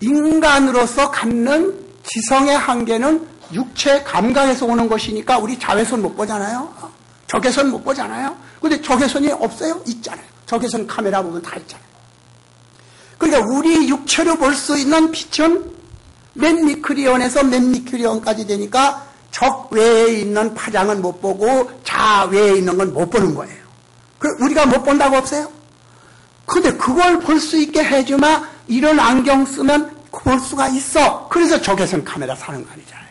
인간으로서 갖는 지성의 한계는 육체 감각에서 오는 것이니까 우리 자외선 못 보잖아요. 적외선 못 보잖아요. 근데 적외선이 없어요? 있잖아요. 적외선 카메라 보면 다 있잖아요. 그러니까 우리 육체로 볼 수 있는 빛은 몇 미크리온에서 몇 미크리온까지 되니까 적 외에 있는 파장은 못 보고 자 외에 있는 건 못 보는 거예요. 우리가 못 본다고 없어요? 근데 그걸 볼 수 있게 해주마 이런 안경 쓰면 볼 수가 있어. 그래서 적외선 카메라 사는 거 아니잖아요.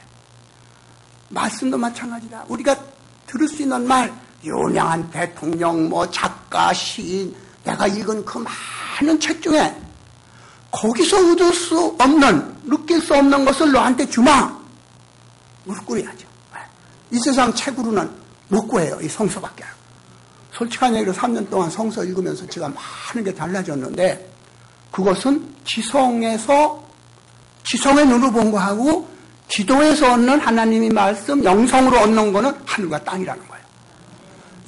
말씀도 마찬가지다. 우리가 들을 수 있는 말, 유명한 대통령, 작가, 시인, 내가 읽은 그 많은 책 중에 거기서 얻을 수 없는, 느낄 수 없는 것을 너한테 주마. 무릎 꿇어야죠. 이 세상 책으로는 못 구해요. 이 성서밖에. 솔직한 얘기로 3년 동안 성서 읽으면서 제가 많은 게 달라졌는데 그것은 지성의 눈으로 본 거하고 기도에서 얻는 하나님의 말씀, 영성으로 얻는 거는 하늘과 땅이라는 거예요.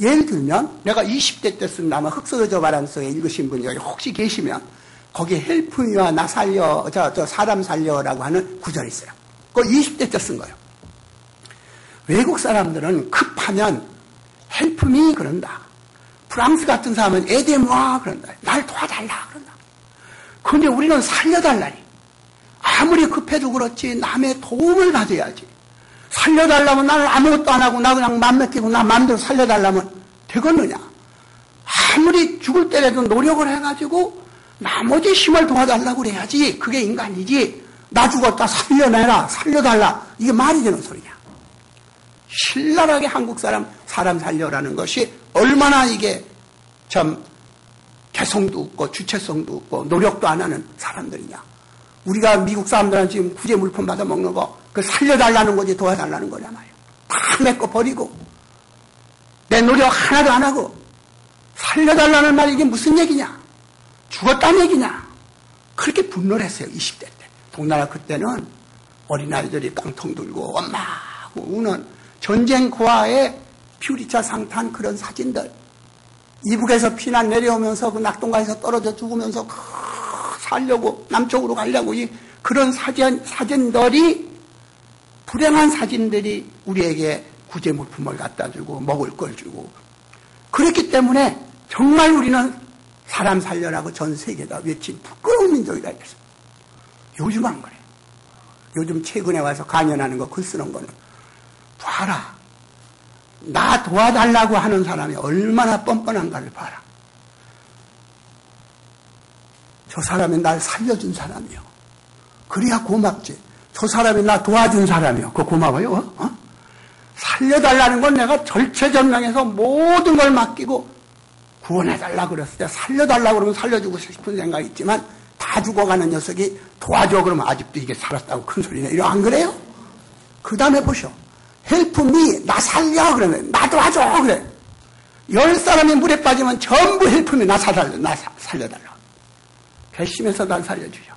예를 들면 내가 20대 때 쓴 아마 흑서저 바람속에 읽으신 분이 여기 혹시 계시면 거기에 헬프미와 나 살려, 사람 살려라고 하는 구절이 있어요. 그거 20대 때 쓴 거예요. 외국 사람들은 급하면 헬프미 그런다. 프랑스 같은 사람은 에데모아 그런다. 날 도와달라 그런다. 그런데 우리는 살려달라니. 아무리 급해도 그렇지 남의 도움을 받아야지. 살려달라면 나는 아무것도 안 하고 나 그냥 맘 맡기고 나 마음대로 살려달라면 되겠느냐. 아무리 죽을 때라도 노력을 해가지고 나머지 힘을 도와달라고 그래야지. 그게 인간이지. 나 죽었다 살려내라 살려달라 이게 말이 되는 소리냐. 신랄하게 한국 사람 살려라는 것이 얼마나 이게 참 개성도 없고 주체성도 없고 노력도 안 하는 사람들이냐. 우리가 미국 사람들한테 지금 구제 물품 받아 먹는 거 그 살려달라는 거지 도와달라는 거냐 말이야. 다 메꿔 버리고 내 노력 하나도 안 하고 살려달라는 말이 이게 무슨 얘기냐. 죽었다는 얘기냐. 그렇게 분노를 했어요. 20대 때. 동나라 그때는 어린아이들이 깡통 들고 엄마 하고 우는 전쟁 고아의 퓨리차 상탄 그런 사진들. 이북에서 피난 내려오면서 그 낙동강에서 떨어져 죽으면서 살려고 남쪽으로 가려고 그런 사진들이 불행한 사진들이 우리에게 구제 물품을 갖다 주고 먹을 걸 주고 그랬기 때문에 정말 우리는 사람 살려라고 전 세계가 외친 부끄러운 민족이다 이랬어. 요즘 안 그래. 요즘 최근에 와서 강연하는 거 글 쓰는 거는 봐라. 나 도와달라고 하는 사람이 얼마나 뻔뻔한가를 봐라. 저 사람이 날 살려준 사람이요. 그래야 고맙지. 저 사람이 나 도와준 사람이요. 그거 고마워요? 살려달라는 건 내가 절체절명해서 모든 걸 맡기고 구원해달라고 그랬을 때 살려달라고 그러면 살려주고 싶은 생각이 있지만 다 죽어가는 녀석이 도와줘 그러면 아직도 이게 살았다고 큰 소리네. 이거 안 그래요? 그 다음에 보셔. 헬프 미, 나 살려 그러면 나 도와줘 그래. 10사람이 물에 빠지면 전부 헬프 미, 나 살려달라. 괘씸해서 날 살려주죠.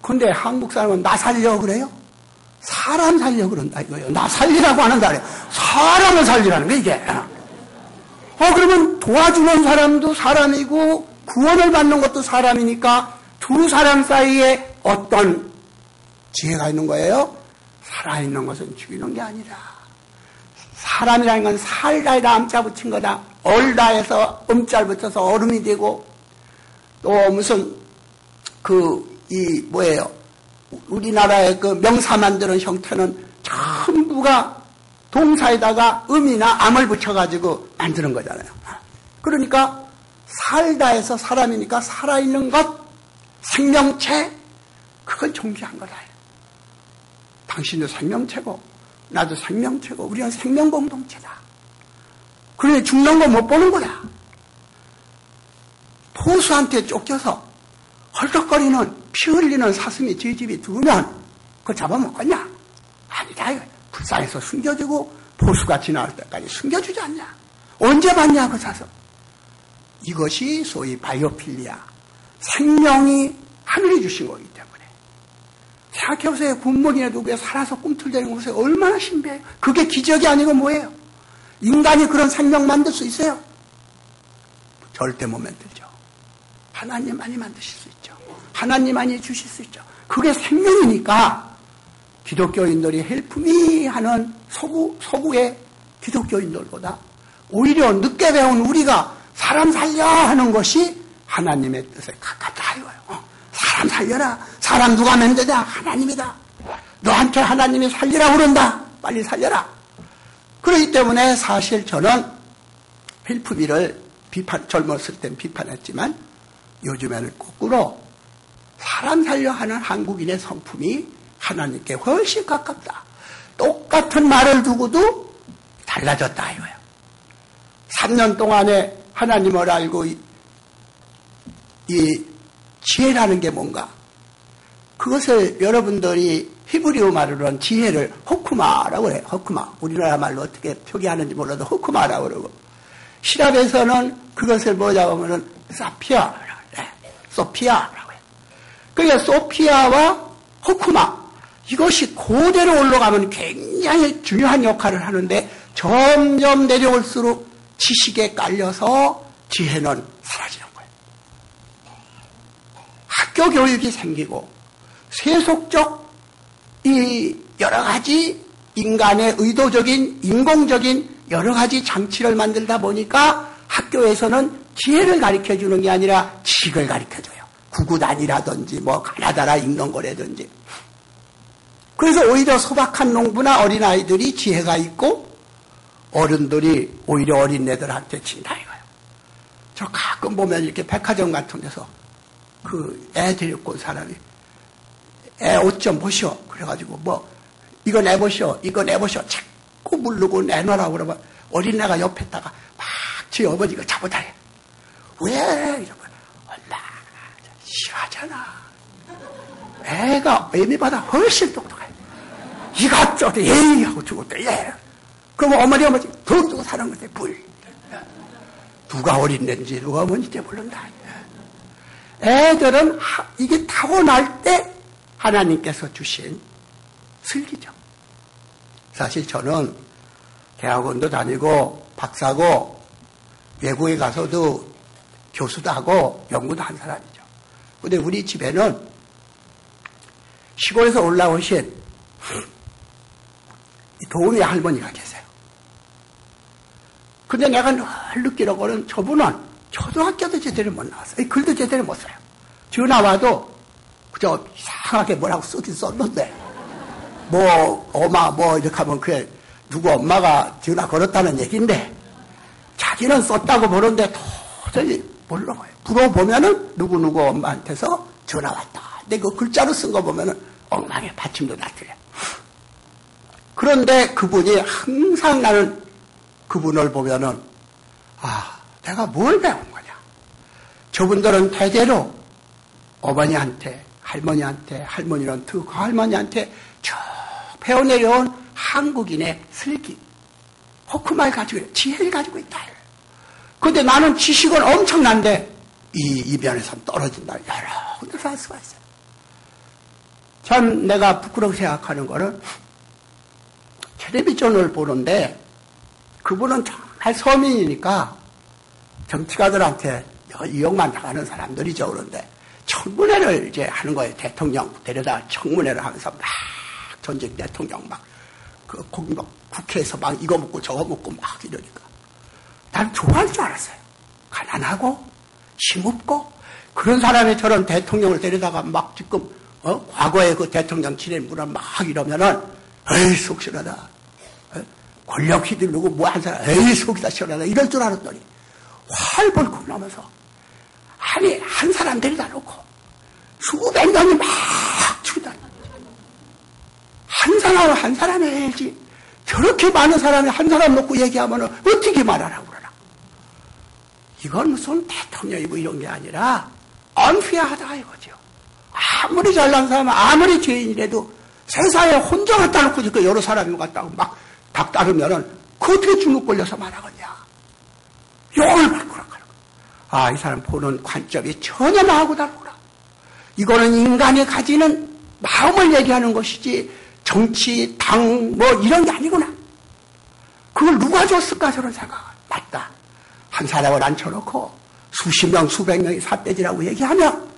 근데 한국 사람은 나 살려 그래요? 사람 살려 그런다 이거예요. 나 살리라고 하는다 그래. 사람을 살리라는 게 이게. 그러면 도와주는 사람도 사람이고 구원을 받는 것도 사람이니까 두 사람 사이에 어떤 지혜가 있는 거예요? 살아있는 것은 죽이는 게 아니라 사람이라는 건 살다에다 암자 붙인 거다. 얼다에서 음자를 붙여서 얼음이 되고 또 무슨 우리나라의 그 명사 만드는 형태는 전부가 동사에다가 음이나 암을 붙여가지고 만드는 거잖아요. 그러니까 살다에서 사람이니까 살아있는 것, 생명체, 그건 존귀한 거다. 당신도 생명체고 나도 생명체고 우리는 생명공동체다. 그러니 죽는 거 못 보는 거야. 포수한테 쫓겨서 헐떡거리는 피 흘리는 사슴이 제 집에 들어오면 그거 잡아먹겠냐? 아니다. 불쌍해서 숨겨주고 포수가 지나갈 때까지 숨겨주지 않냐? 언제 봤냐 그 사슴. 이것이 소위 바이오필리아. 생명이 하늘이 주신 거기 때문에. 생각해보세요. 군목이라도 왜 살아서 꿈틀대는 거 보세요. 얼마나 신비해요. 그게 기적이 아니고 뭐예요? 인간이 그런 생명 만들 수 있어요? 절대 못 만들죠. 하나님만이 만드실 수 있죠. 하나님만이 주실 수 있죠. 그게 생명이니까 기독교인들이 헬프미 하는 서구의 기독교인들보다 오히려 늦게 배운 우리가 사람 살려 하는 것이 하나님의 뜻에 가깝다 이거예요. 사람 살려라. 사람 누가 만드냐? 하나님이다. 너한테 하나님이 살리라 그런다. 빨리 살려라. 그렇기 때문에 사실 저는 헬프미를 젊었을 땐 비판했지만 요즘에는 거꾸로 사람 살려 하는 한국인의 성품이 하나님께 훨씬 가깝다. 똑같은 말을 두고도 달라졌다 이거예요. 3년 동안에 하나님을 알고 이 지혜라는 게 뭔가? 그것을 여러분들이 히브리어 말로는 지혜를 호크마라고 해요. 호크마. 우리나라 말로 어떻게 표기하는지 몰라도 호크마라고 그러고. 시랍에서는 그것을 뭐냐고 하면은 사피아라고 해요. 소피아라고 해요. 그러니까 소피아와 호크마. 이것이 그대로 올라가면 굉장히 중요한 역할을 하는데 점점 내려올수록 지식에 깔려서 지혜는 사라지는 거예요. 학교 교육이 생기고 세속적 이 여러 가지 인간의 의도적인 인공적인 여러 가지 장치를 만들다 보니까 학교에서는 지혜를 가르쳐주는 게 아니라 지식을 가르쳐줘요. 구구단이라든지 뭐 가나다라 읽는 거라든지. 그래서 오히려 소박한 농부나 어린아이들이 지혜가 있고 어른들이 오히려 어린애들한테 진다 이거예요. 저 가끔 보면 이렇게 백화점 같은 데서 그 애 데리고 온 사람이 애 옷 좀 보시오. 그래가지고 뭐 이거 내보시오. 이거 내보시오. 자꾸 물르고 내놓으라고 그러면 어린애가 옆에다가 막 지 어머니가 잡아다 해. 왜? 이러면 엄마 싫어하잖아. 애가 애미보다 훨씬 똑똑해. 이것저것 예의 하고 죽었대. 예. 그럼 어머니 더 두고 사는 거지. 불. 누가 어린애인지 누가 어머니인지 모른다. 애들은 이게 타고날 때 하나님께서 주신 슬기죠. 사실 저는 대학원도 다니고 박사고 외국에 가서도 교수도 하고 연구도 한 사람이죠. 근데 우리 집에는 시골에서 올라오신 도우미 할머니가 계세요. 근데 내가 늘 느끼려고는 저분은 초등학교도 제대로 못 나왔어요. 글도 제대로 못 써요. 전화 와도 그저 이상하게 뭐라고 쓰긴 썼는데 뭐 엄마 뭐 이렇게 하면 그게 누구 엄마가 전화 걸었다는 얘기인데 자기는 썼다고 보는데 도저히 모르는 거예요. 물어보면은 누구누구 엄마한테서 전화 왔다. 근데 그 글자로 쓴 거 보면은 엉망에 받침도 다 틀려. 그런데 그분이 항상 나는 그분을 보면은 내가 뭘 배운 거냐. 저분들은 대대로 어머니한테 할머니한테 할머니는 그 할머니한테 쭉 배워내려온 한국인의 슬기 호크말 가지고 있다. 지혜를 가지고 있다. 그런데 나는 지식은 엄청난데 이 면에서 떨어진다. 여러 군데서 할 수가 있어요. 참 내가 부끄럽게 생각하는 거는 텔레비전을 보는데 그분은 정말 서민이니까 정치가들한테 이용만 당하는 사람들이죠. 그런데 청문회를 이제 하는 거예요. 대통령 데려다 청문회를 하면서 막 전직 대통령 막 국회에서 막 이거 먹고 저거 먹고 막 이러니까 난 좋아할 줄 알았어요. 가난하고 힘없고 그런 사람이 저런 대통령을 데려다가 막 지금 과거에 그 대통령 지내물을 막 이러면은 에이 속 시원하다. 권력 휘둘르고 뭐 한 사람 에이 속이 다 시원하다 이럴 줄 알았더니 활벌컥 나면서 아니 한 사람 데려다 놓고 수백 명이 막 죽다. 한 사람 해야지. 저렇게 많은 사람이 한 사람 놓고 얘기하면 어떻게 말하라고 그러나. 이건 무슨 대통령이고 이런 게 아니라 unfair하다 이거죠. 아무리 잘난 사람은 아무리 죄인이라도 세상에 혼자 갖다 놓고 그 여러 사람이 갖다가 막 닥따르면은 그 어떻게 주눅 걸려서 말하겠냐. 욕을 받고 그런 거야. 이 사람 보는 관점이 전혀 나하고 다르구나. 이거는 인간이 가지는 마음을 얘기하는 것이지 정치, 당, 뭐 이런 게 아니구나. 그걸 누가 줬을까 저런 생각. 맞다. 한 사람을 앉혀놓고 수십 명, 수백 명이 삿대질하고 얘기하면